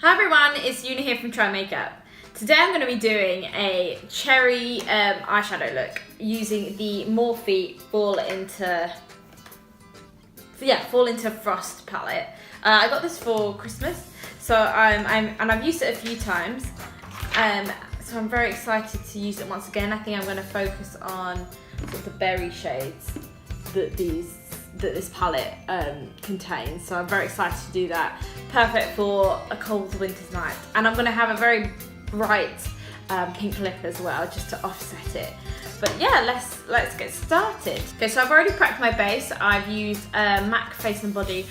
Hi everyone, it's Una here from Try Makeup. Today I'm going to be doing a cherry eyeshadow look using the Morphe Fall Into Frost palette. I got this for Christmas, so I've used it a few times. So I'm very excited to use it once again. I think I'm going to focus on sort of the berry shades that this palette contains. So I'm very excited to do that. Perfect for a cold winter's night. And I'm going to have a very bright pink lip as well, just to offset it. But yeah, let's get started. Okay, so I've already prepped my base. I've used MAC Face and Body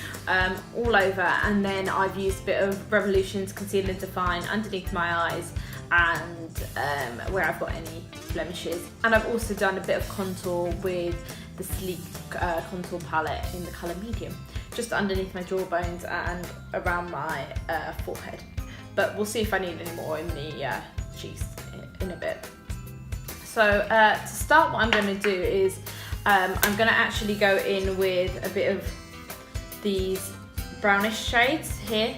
all over, and then I've used a bit of Revolution's Conceal and Define underneath my eyes and where I've got any blemishes. And I've also done a bit of contour with the Sleek contour palette in the colour medium, just underneath my jawbones and around my forehead. But we'll see if I need any more in the cheeks in a bit. So to start, what I'm going to do is I'm going to actually go in with a bit of these brownish shades here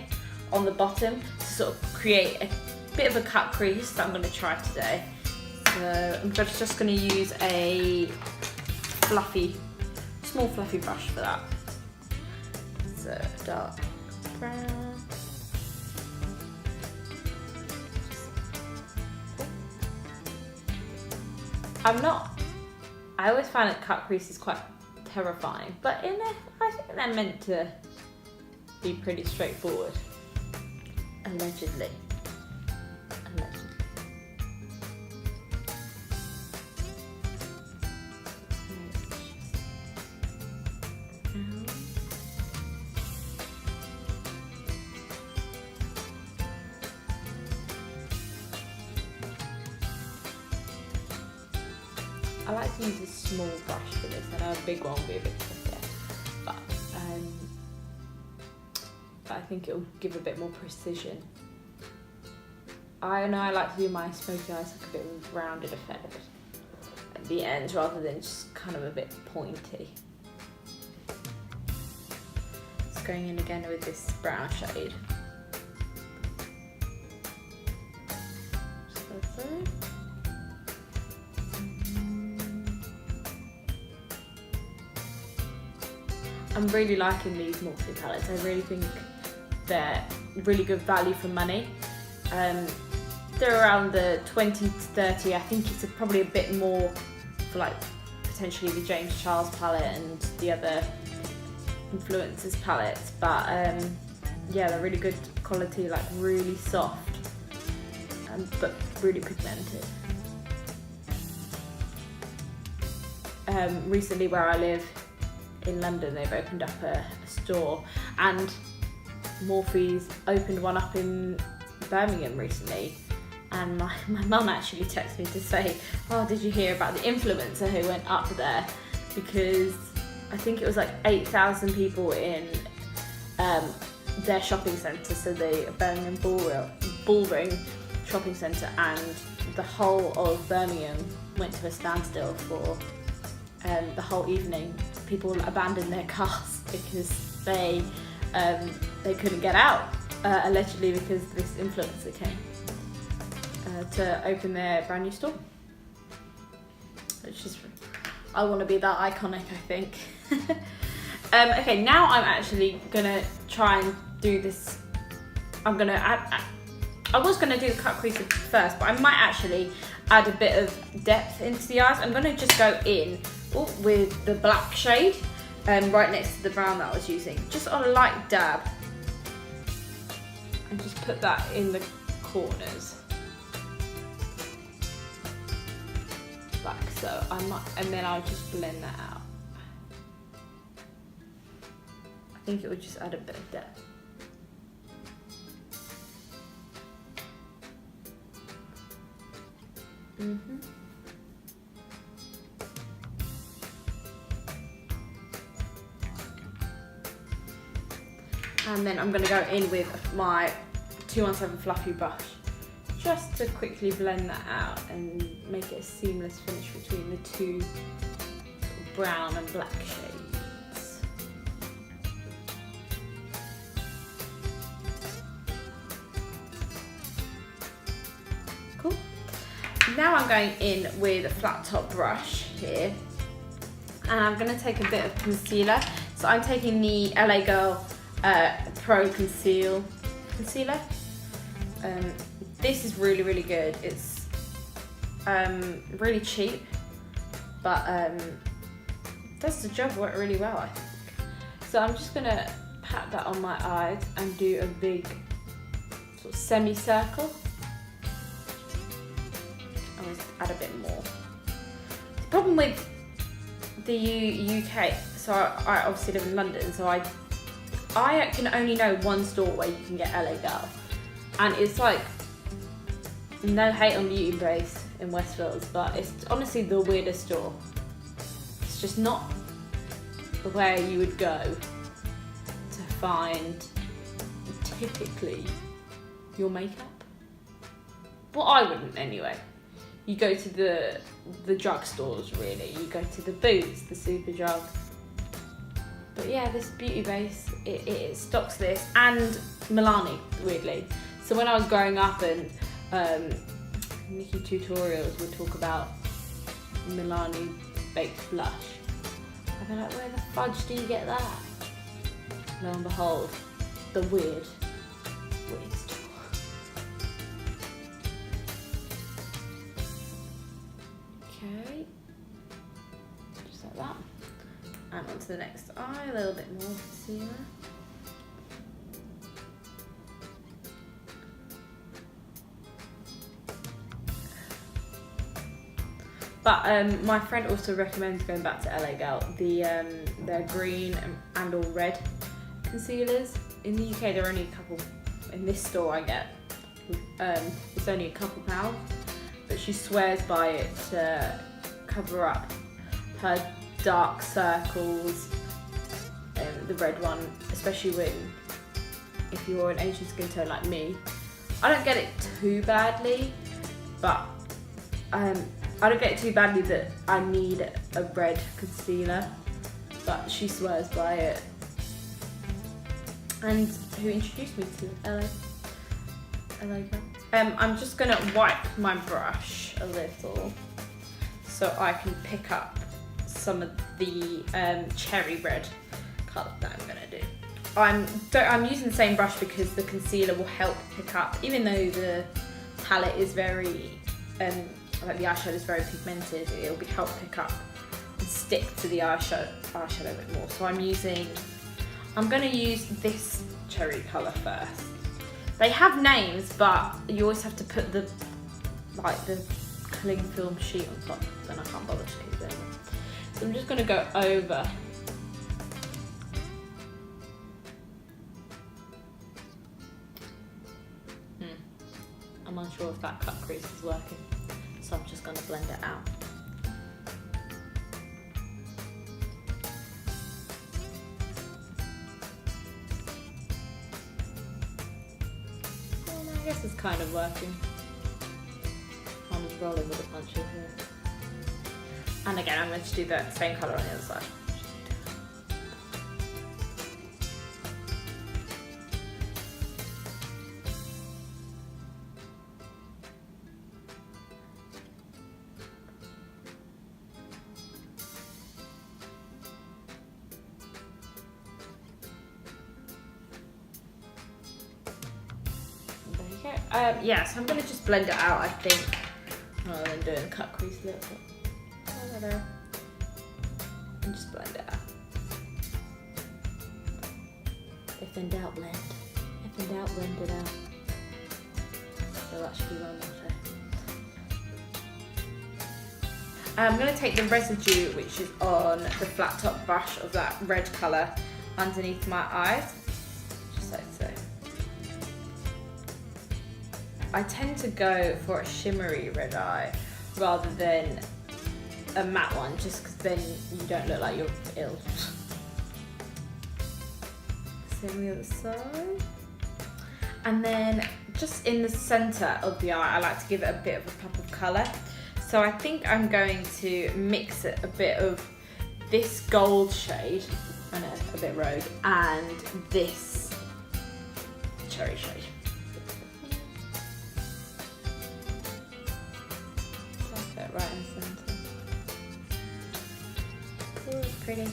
on the bottom to sort of create a bit of a cut crease that I'm going to try today. So I'm just going to use a small fluffy brush for that. So dark brown. I always find that cut creases quite terrifying, but I think they're meant to be pretty straightforward. Allegedly. I like to use a small brush for this. I know a big one will be a bit trickier, but I think it will give a bit more precision. I know I like to do my smoky eyes like a bit of a rounded effect at the end rather than just kind of a bit pointy. Just going in again with this brown shade. Just go through. I'm really liking these Morphe palettes. I really think they're really good value for money. They're around the 20 to 30. I think it's probably a bit more for like potentially the James Charles palette and the other influencers palettes. But yeah, they're really good quality, like really soft, but really pigmented. Recently where I live, in London, they've opened up a store, and Morphe's opened one up in Birmingham recently, and my mum actually texted me to say, oh, did you hear about the influencer who went up there? Because I think it was like 8,000 people in their shopping centre, so the Birmingham Ballroom shopping centre, and the whole of Birmingham went to a standstill for the whole evening. People abandoned their cars because they couldn't get out, allegedly because this influencer came to open their brand new store. Which is, I want to be that iconic, I think. Okay, now I'm actually gonna try and do this. I'm gonna add. I was gonna do the cut crease first, but I might actually add a bit of depth into the eyes. I'm gonna just go in with the black shade right next to the brown that I was using, just on a light dab, and just put that in the corners like so. And then I'll just blend that out. I think it would just add a bit of depth. And then I'm going to go in with my 217 fluffy brush just to quickly blend that out and make it a seamless finish between the two brown and black shades. now I'm going in with a flat top brush here, and I'm going to take a bit of concealer. So I'm taking the LA Girl Pro Concealer. This is really, really good. It's really cheap, but does the job work really well, I think. So I'm just going to pat that on my eyes and do a big sort of semicircle. I'll just add a bit more. The problem with the UK, so I obviously live in London, so I can only know one store where you can get LA Girl, and it's like, no hate on Beauty Base in Westfields, but it's honestly the weirdest store. It's just not where you would go to find typically your makeup. Well, I wouldn't anyway. You go to the drugstores, really. You go to the Boots, the Superdrug. But yeah, this Beauty Base, it stocks this, and Milani, weirdly. So when I was growing up and Nikki tutorials would talk about Milani baked blush, I'd be like, where the fudge do you get that? Lo and behold, the weird store. Okay, just like that. And onto the next eye, a little bit more concealer. But my friend also recommends going back to LA Girl, their green and or red concealers. In the UK, there are only a couple. In this store I get, it's only a couple pounds, but she swears by it to cover up her dark circles. The red one, especially if you're an Asian skin tone like me. I don't get it too badly, but I don't get it too badly that I need a red concealer, but she swears by it. And who introduced me to LA Girl. I'm just gonna wipe my brush a little so I can pick up some of the cherry red colour that I'm gonna do. I'm using the same brush because the concealer will help pick up, even though the palette is very like the eyeshadow is very pigmented, it'll help pick up and stick to the eyeshadow a bit more. So I'm going to use this cherry colour first. They have names, but you always have to put the cling film sheet on top, then I can't bother to use it. So I'm just going to go over. I'm unsure if that cut crease is working. So I'm just going to blend it out. Well, I guess it's kind of working. I'm just rolling with the punches here. And again, I'm going to do the same colour on the other side. Yeah, so I'm going to just blend it out, I think, rather than doing a cut crease a little bit. And just blend it out. If in doubt, blend. If in doubt, blend it out. So that should be one more. I'm going to take the residue, which is on the flat top brush of that red colour, underneath my eyes, just like so. I tend to go for a shimmery red eye rather than a matte one, just because then you don't look like you're ill. Same on the other side. And then just in the centre of the eye, I like to give it a bit of a pop of colour. So I think I'm going to mix it a bit of this gold shade, I know, a bit rogue, and this cherry shade. pretty.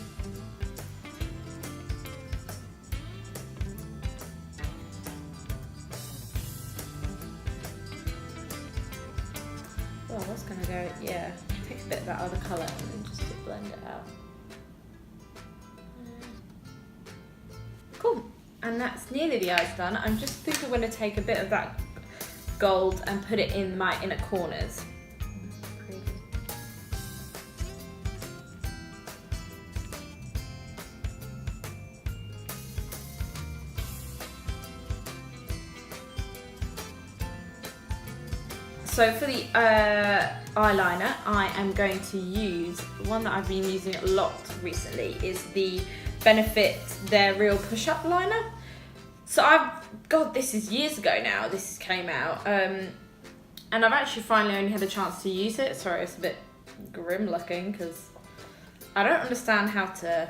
Oh, I was gonna go, yeah, take a bit of that other colour and then just to blend it out. Cool, and that's nearly the eyes done. I'm just think I'm gonna take a bit of that gold and put it in my inner corners. So for the eyeliner, I am going to use, one that I've been using a lot recently is the Benefit Their Real Push-Up Liner. So God, this is years ago now, this came out. And I've actually finally only had a chance to use it. Sorry, it's a bit grim looking because I don't understand how to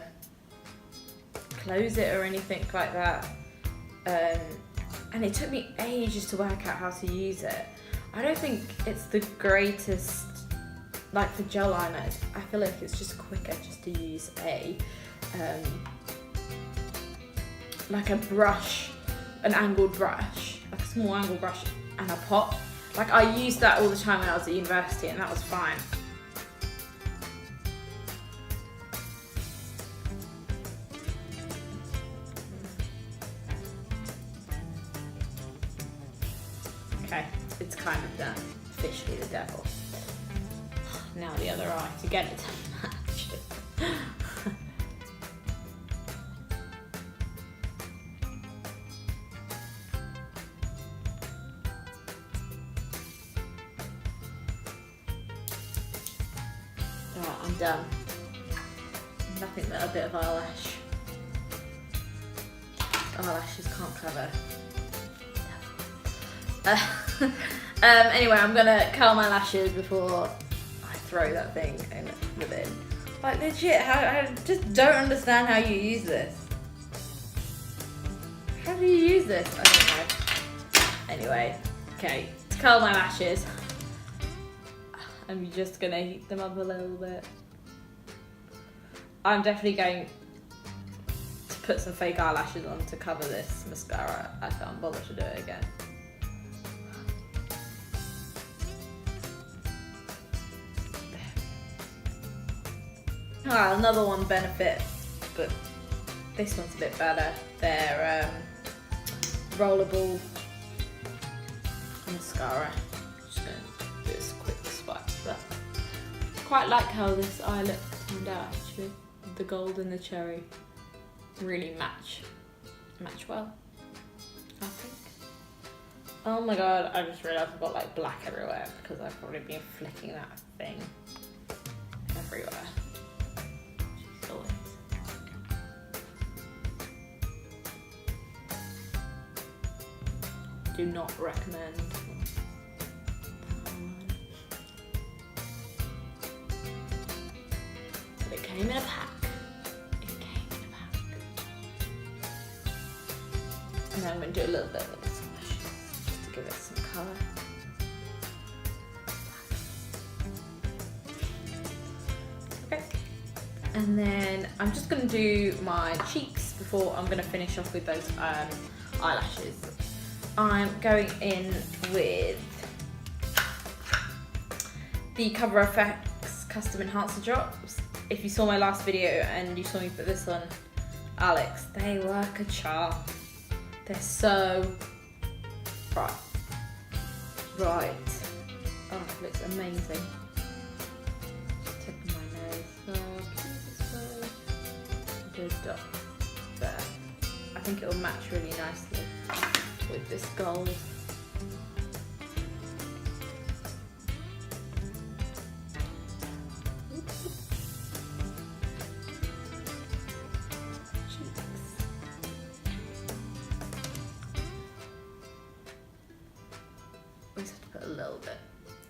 close it or anything like that. And it took me ages to work out how to use it. I don't think it's the greatest, like for gel liners, I feel like it's just quicker just to use like a brush, an angled brush, like a small angled brush and a pot. Like I used that all the time when I was at university and that was fine. Okay, it's kind of done. Officially the devil. Now the other eye to get it to match. Alright, I'm done. Nothing but a bit of eyelash. Eyelashes can't cover. Anyway, I'm gonna curl my lashes before I throw that thing in within. Like legit, I just don't understand how you use this. How do you use this? I don't know. Anyway, okay, to curl my lashes, I'm just gonna heat them up a little bit. I'm definitely going to put some fake eyelashes on to cover this mascara. I can't bother to do it again. Ah, another one Benefit, but this one's a bit better. They're rollable mascara. Just going to do this quick swipe, but I quite like how this eye look turned out actually. The gold and the cherry really match well, I think. Oh my god, I just realised I've got like black everywhere because I've probably been flicking that thing everywhere. Do not recommend. But it came in a pack. And then I'm going to do a little bit of this just to give it some colour. Okay. And then I'm just going to do my cheeks before I'm going to finish off with those eyelashes. I'm going in with the Cover FX Custom Enhancer Drops. If you saw my last video and you saw me put this on Alex, they work a charm. They're so bright. Oh, it looks amazing. Just tip of my nose. Do a dot there. I think it will match really nicely with this gold. We just have to put a little bit.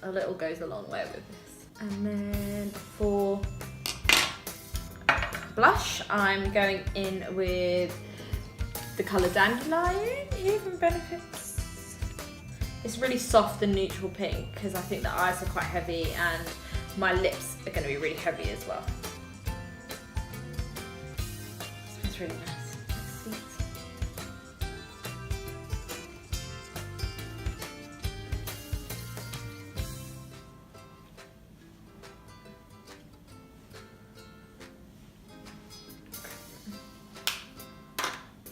A little goes a long way with this. And then for blush, I'm going in with the colour Dandelion here from Benefits. It's really soft and neutral pink because I think the eyes are quite heavy and my lips are going to be really heavy as well. That's really nice. That's sweet.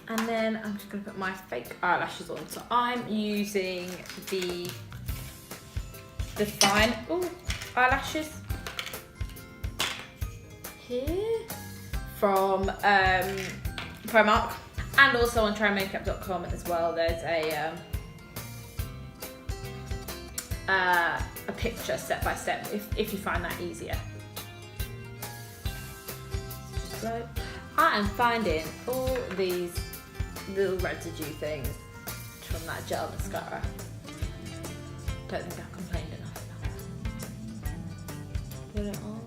And then I'm just going to put my fake eyelashes on. So I'm using the Define eyelashes here from Primark, and also on trymakeup.com as well. There's a picture step by step if you find that easier. So I am finding all these little residue things from that gel mascara. Don't think I've complained enough about that. Put it on.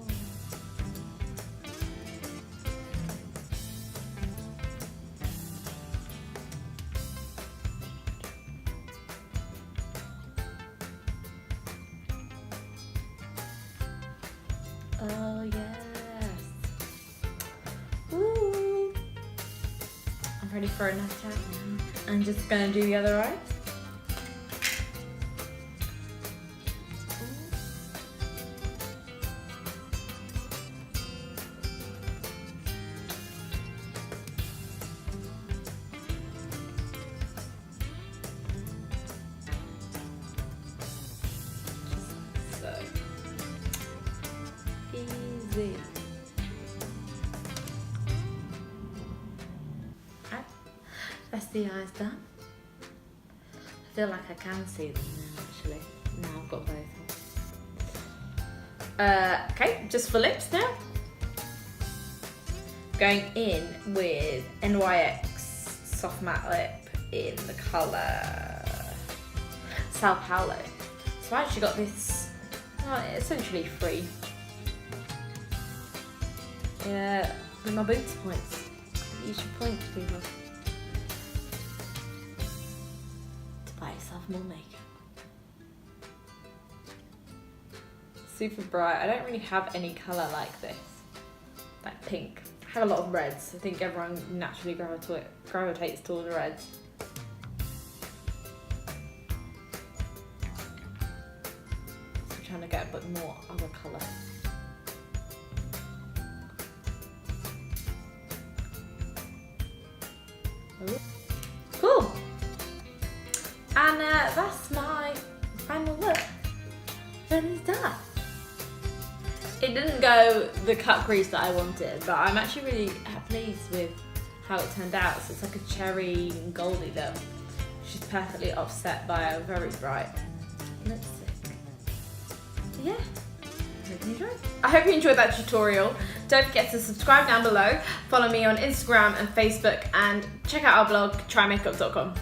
Oh yes. Woo. I'm ready for a night out now. I'm just gonna do the other eye. Easy. Right. That's the eyes done. I feel like I can see them now actually. Now I've got both. Okay, just for lips now. Going in with NYX Soft Matte Lip in the colour Sao Paulo. So I actually got this essentially free. Yeah, with my boots points. Use your points, people. To buy yourself more makeup. Super bright. I don't really have any colour like this. Like pink. I have a lot of reds. I think everyone naturally gravitates towards reds. So I'm trying to get a bit more other colour. Cool. And that's my final look. Then it's done. It didn't go the cut crease that I wanted, but I'm actually really pleased with how it turned out. So it's like a cherry and goldy look, which is perfectly offset by a very bright lipstick. So yeah. I hope you enjoyed that tutorial. Don't forget to subscribe down below, follow me on Instagram and Facebook, and check out our blog, trymakeup.com.